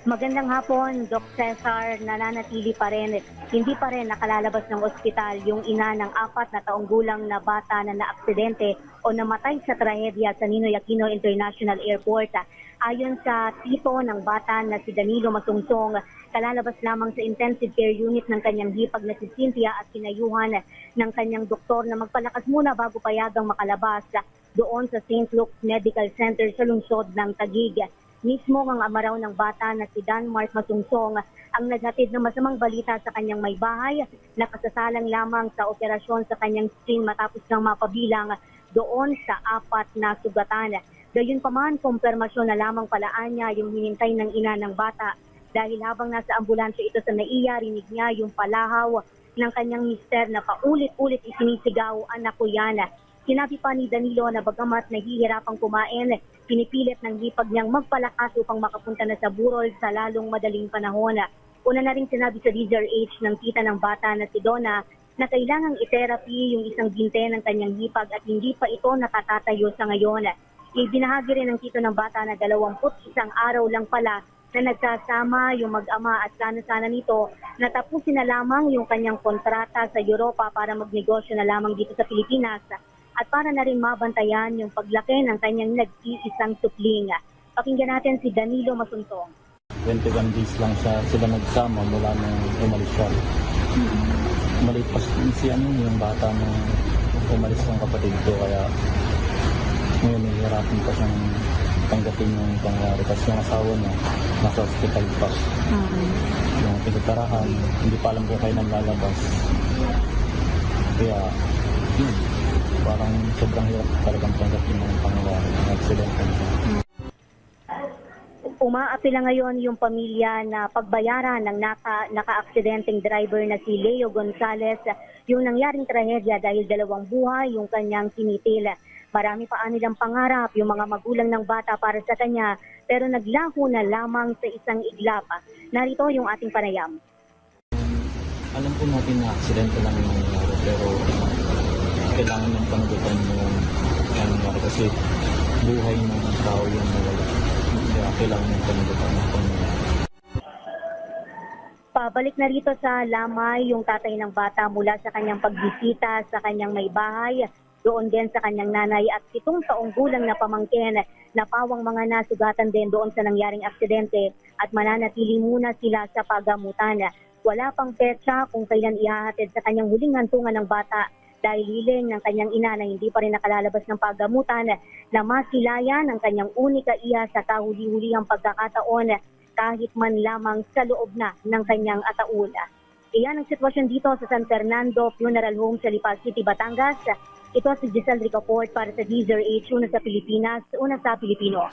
Magandang hapon, Doc Cesar. Nananatili pa rin, hindi pa rin nakalalabas ng ospital yung ina ng 4 na taong gulang na bata na naaksidente o namatay sa trahedya sa Ninoy Aquino International Airport. Ayon sa tito ng bata na si Danilo Masungsong, kalalabas lamang sa intensive care unit ng kanyang hipag na si Cynthia at kinayuhan ng kanyang doktor na magpalakas muna bago payagang makalabas doon sa St. Luke's Medical Center sa lungsod ng Taguig. Mismo ang ama raw ng bata na si Danmark Masungsong ang naghatid ng masamang balita sa kanyang may bahay na kasasalang lamang sa operasyon sa kanyang spleen matapos nang mapabilang doon sa 4 na sugatan. Gayunpaman, kumpirmasyon na lamang palaan niya yung hinintay ng ina ng bata dahil habang nasa ambulansya ito sa NAIA, rinig niya yung palahaw ng kanyang mister na paulit-ulit isinisigaw, "Anak ko yan." Sinabi pa ni Danilo na bagamat nahihirapang kumain, pinipilit ng hipag niyang magpalakas upang makapunta na sa burol sa lalong madaling panahon. Una na rin sinabi sa DZRH ng tita ng bata na si Donna na kailangang i-therapy yung isang binte ng kanyang hipag at hindi pa ito nakatatayo sa ngayon. Ibinahagi rin ng tito ng bata na 21 araw lang pala na nagsasama yung mag-ama at sana nito na tapusin na lamang yung kanyang kontrata sa Europa para magnegosyo na lamang dito sa Pilipinas at para na rin mabantayan yung paglaki ng kanyang nag-iisang supling. Pakinggan natin si Danilo Masungsong. 21 days lang sila nagsama mula nung umalis siya. Maliit pa yung bata nung umalis ng kapatid ko, kaya ngayon nahihirapan pa siyang tanggapin yung pangyari kasi yung asawa niya nasa hospital pa. Yung pinagtarahan, hindi pa alam kung kailan lalabas. Kaya yun, parang sobrang hirap talagang tanggapin yung pangyari ng aksidente. Umaapila ngayon yung pamilya na pagbayaran ng naka-aksidenteng driver na si Leo Gonzales yung nangyaring trahedya dahil 2 buhay yung kanyang tinitil. Marami pa nilang pangarap yung mga magulang ng bata para sa kanya pero naglaho na lamang sa isang iglap. Narito yung ating panayam. Alam po natin na aksidente lang yung nangyari pero kailangan ng panagutan yung nangyari kasi buhay ng tao yung nawala. Kaya kailangan ng panagutan ng pangyari. Pabalik na rito sa Lamay yung tatay ng bata mula sa kanyang pagbisita sa kanyang may bahay. Doon din sa kanyang nanay at 7 taong gulang na pamangkin na pawang mga nasugatan din doon sa nangyaring aksidente at mananatili muna sila sa pagamutan. Wala pang petsa kung kailan ihahatid sa kanyang huling hantungan ng bata dahil hiling ng kanyang ina na hindi pa rin nakalalabas ng pagamutan na masilayan ang kanyang unika iya sa kahuli-hulihang pagkakataon kahit man lamang sa loob na ng kanyang ataul. Iyan ang sitwasyon dito sa San Fernando Funeral Home sa Lipa City, Batangas. Ito si Giselle Ricaport para sa DZRH, una sa Pilipinas, una sa Pilipino.